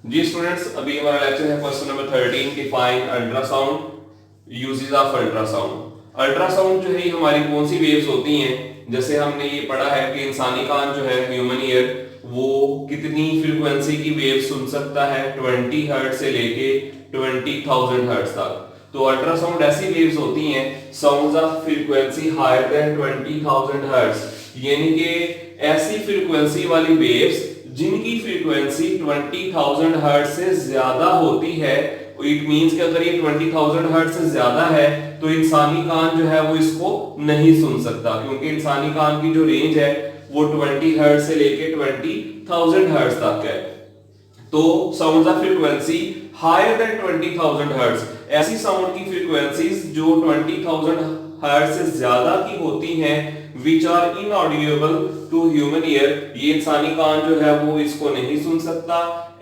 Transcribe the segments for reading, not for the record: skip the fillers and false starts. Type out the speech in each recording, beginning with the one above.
जी students, अभी हमारा lecture है question number 13, define ultrasound, uses of ultrasound. Ultrasound जो है हमारी कौन सी वेव्स होती हैं? जैसे हमने ये पढ़ा है कि इंसानी कान जो है, ह्यूमन ईयर, वो कितनी फ्रीक्वेंसी की वेव सुन सकता है? 20 हर्ट्ज से लेके 20,000 हर्ट्ज तक। तो अल्ट्रासाउंड ऐसी वेव्स होती हैं, sounds of frequency higher than 20,000 hertz, यानी कि ऐसी फ्रीक्वेंसी वाली वेव्स जिनकी फ्रीक्वेंसी 20,000 हर्ट्ज से ज्यादा होती है। इट मींस कि अगर ये 20,000 हर्ट्ज से ज्यादा है तो इंसानी कान जो है वो इसको नहीं सुन सकता, क्योंकि इंसानी कान की जो रेंज है वो 20 हर्ट्ज से लेके 20,000 हर्ट्ज तक है। तो sound of frequency higher than 20,000 hertz, ऐसी साउंड की फ्रीक्वेंसीज जो 20,000 हर्ट्ज से ज्यादा की होती हैं, which are inaudible to human ear, ये इंसानी कान जो है वो इसको नहीं सुन सकता।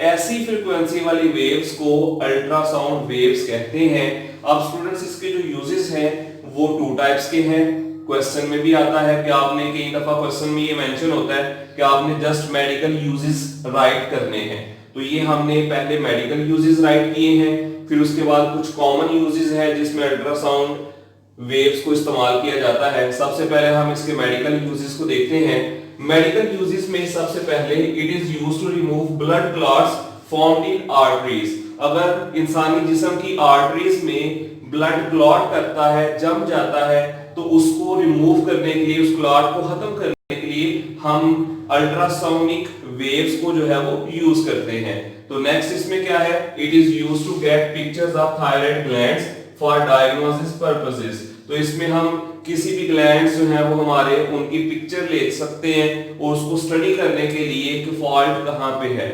ऐसी फ्रीक्वेंसी वाली वेव्स को अल्ट्रासाउंड वेव्स कहते हैं। अब स्टूडेंट्स, इसके जो यूजेस हैं वो टू टाइप्स के हैं। क्वेश्चन में भी आता है कि आपने कई दफा क्वेश्चन में ये मेंशन होता है कि आपने जस्ट मेडिकल यूजेस राइट करने हैं। तो ये हमने पहले मेडिकल यूजेस राइट किए हैं, फिर उसके बाद कुछ कॉमन यूजेस है जिसमें अल्ट्रासाउंड वेव्स को इस्तेमाल किया जाता है। सबसे पहले हम इसके मेडिकल यूजेस को देखते हैं। मेडिकल यूजेस में सबसे पहले it is used to remove blood clots formed in arteries. अगर इंसानी जिस्म की आर्टरीज में ब्लड क्लॉट करता है, जम जाता है, तो उसको रिमूव करने के लिए, उस क्लॉट को खत्म करने के लिए हम अल्ट्रासोनिक वेव्स को जो है वो यूज करते हैं। तो नेक्स्ट इसमें क्या है? It is used to get pictures of thyroid glands for diagnosis purposes. तो इसमें हम किसी भी ग्लैंड्स जो है वो हमारे, उनकी पिक्चर ले सकते हैं और उसको स्टडी करने के लिए कि फॉल्ट कहां पे है।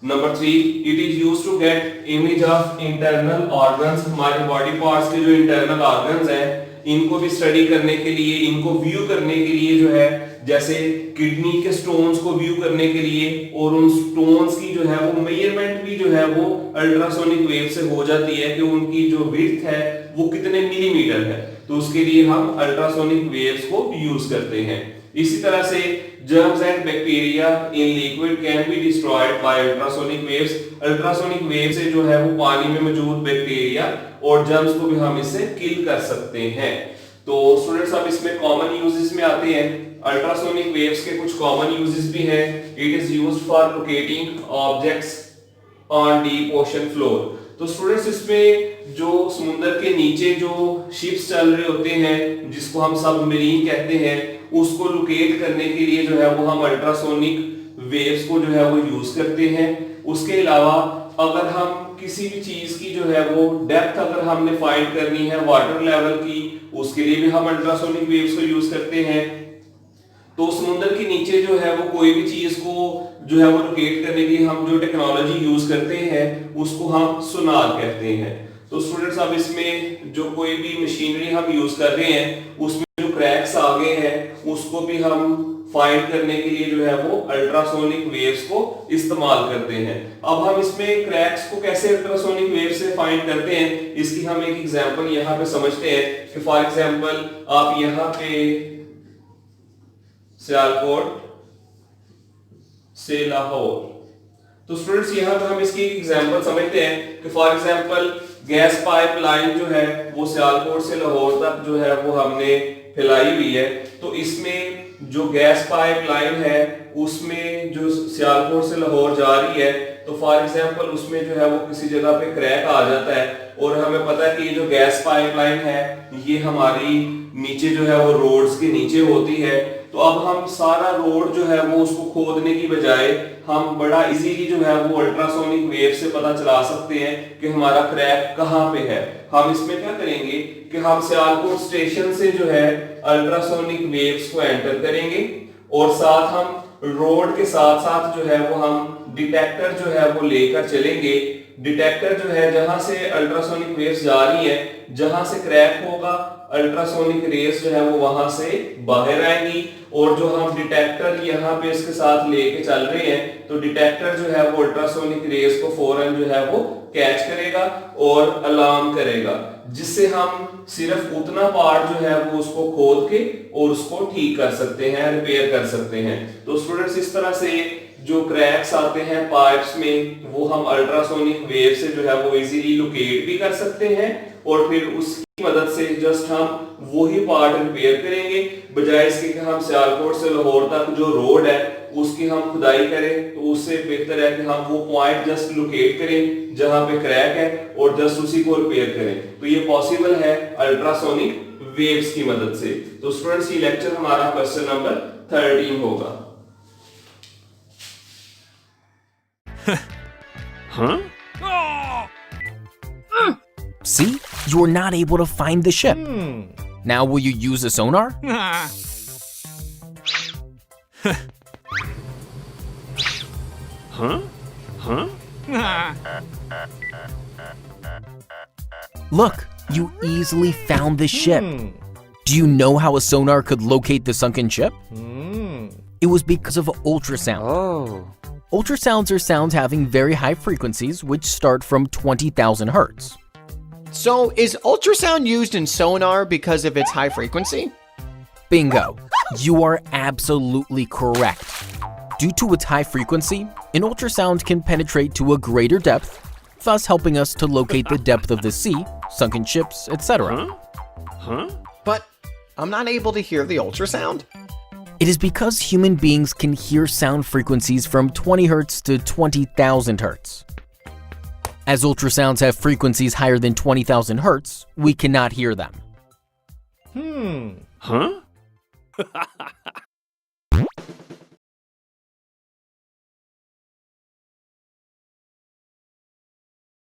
Number 3, it is used to get image of internal organs. हमारे बॉडी पार्ट्स के जो इंटरनल ऑर्गन्स हैं, इनको भी स्टडी करने के लिए, इनको व्यू करने के लिए जो है, जैसे किडनी के स्टोन्स को व्यू करने के लिए, और उन स्टोन्स की जो है वो मेजरमेंट भी जो है वो अल्ट्रासोनिक वेव से हो जाती है कि उनकी जो विड्थ है वो कितने मिलीमीटर है। तो उसके लिए हम अल्ट्रासोनिक वेव्स को यूज करते हैं। इसी तरह से germs and bacteria in liquid can be destroyed by ultrasonic waves। Ultrasonic wave से जो है वो पानी में मौजूद बैक्टीरिया और जर्म्स को भी हम इससे किल कर सकते हैं। तो स्टूडेंट्स, अब इसमें कॉमन यूजेस में आते हैं। अल्ट्रासोनिक वेव्स के कुछ कॉमन यूजेस भी हैं। It is used for locating objects on deep ocean floor. तो स्टूडेंट्स, इसमें जो समुद्र के नीचे जो शिप्स चल रहे होते हैं, जिसको हम सबमरीन कहते हैं, उसको लोकेट करने के लिए जो है वो हम अल्ट्रासोनिक वेव्स को जो है वो यूज करते हैं। उसके अलावा अगर हम किसी भी चीज की जो है वो डेप्थ अगर हमने फाइंड करनी है वाटर लेवल की, उसके लिए भी हम अल्ट्रासोनिक वेव्स को यूज करते हैं। तो समुद्र के नीचे जो है वो कोई भी चीज को जो है वो लोकेट करने के लिए हम जो टेक्नोलॉजी यूज करते हैं उसको हम सोनार कहते हैं। तो स्टूडेंट्स, अब इसमें जो कोई भी मशीनरी हम यूज कर रहे हैं उसमें जो क्रैक्स आ गए हैं उसको भी हम फाइंड करने के लिए जो है वो अल्ट्रासोनिक वेव्स को इस्तेमाल करते हैं। अब हम इसमें क्रैक्स को कैसे अल्ट्रासोनिक वेव से फाइंड करते हैं, इसकी हम एक एग्जांपल यहाँ पे समझते हैं कि फॉर एग्जांपल आप यहाँ पे सियालकोट से लाहौर, तो स्टूडेंट्स यहाँ पे हम इसकी एग्जांपल समझते हैं कि फॉर एग्जांपल गैस पाइपलाइन जो है वो सियालकोट से लाहौर तक जो है वो हमने फैलाई हुई है। तो इसमें जो गैस पाइपलाइन है उसमें जो सियालकोट से लाहौर जा रही है, तो फॉर एग्जांपल उसमें जो है वो किसी जगह पे क्रैक आ जाता है, और हमें पता है कि ये जो गैस पाइपलाइन है ये हमारी नीचे जो है वो रोड्स के नीचे होती है। तो अब हम सारा रोड जो है वो उसको खोदने की बजाय हम बड़ा इजीली जो है वो अल्ट्रासोनिक वेव से पता चला सकते हैं कि हमारा क्रैक कहाँ पे है। हम इसमें क्या करेंगे कि हम सियालकोट स्टेशन से जो है अल्ट्रासोनिक वेव्स को एंटर करेंगे, और साथ हम रोड के साथ साथ जो है वो हम डिटेक्टर जो है वो लेकर चलेंगे। डिटेक्टर जो है जहां से अल्ट्रासोनिक वेव्स जा रही है, जहां से क्रैक होगा अल्ट्रासोनिक रेस जो है वो वहां से बाहर आएंगी, और जो हम डिटेक्टर यहाँ पे इसके साथ लेके चल रहे हैं, तो डिटेक्टर जो है वो अल्ट्रासोनिक रेस को फौरन जो है वो कैच करेगा और अलार्म करेगा, जिससे हम सिर्फ उतना पार्ट जो है वो उसको खोद के और उसको ठीक कर सकते हैं, रिपेयर कर सकते हैं। तो स्टूडेंट्स, इस तरह से जो क्रैक्स आते हैं पाइप्स में वो हम अल्ट्रासोनिक वेव से जो है वो इजीली लोकेट भी कर सकते हैं और फिर उसकी मदद से जस्ट हम वही पार्ट रिपेयर करेंगे, बजाय इसके कि हम सियालकोट से लाहौर तक जो रोड है उसकी हम खुदाई करें। तो उससे बेहतर है कि हम वो पॉइंट जस्ट लोकेट करें जहां पे क्रैक है और जस्ट उसी को रिपेयर करें। तो ये पॉसिबल है अल्ट्रासोनिक वेव्स की मदद से। तो स्टूडेंट्स ये लेक्चर हमारा क्वेश्चन नंबर 13 होगा। Huh? See? You were not able to find the ship. Now will you use a sonar? Look, you easily found the ship. Do you know how a sonar could locate the sunken ship? It was because of ultrasound. Ultrasounds are sounds having very high frequencies which start from 20,000 hertz. So, is ultrasound used in sonar because of its high frequency? Bingo! You are absolutely correct. Due to its high frequency, an ultrasound can penetrate to a greater depth, thus helping us to locate the depth of the sea, sunken ships, etc. But I'm not able to hear the ultrasound. It is because human beings can hear sound frequencies from 20 Hz to 20,000 Hz. As ultrasounds have frequencies higher than 20,000 Hz, we cannot hear them. Huh?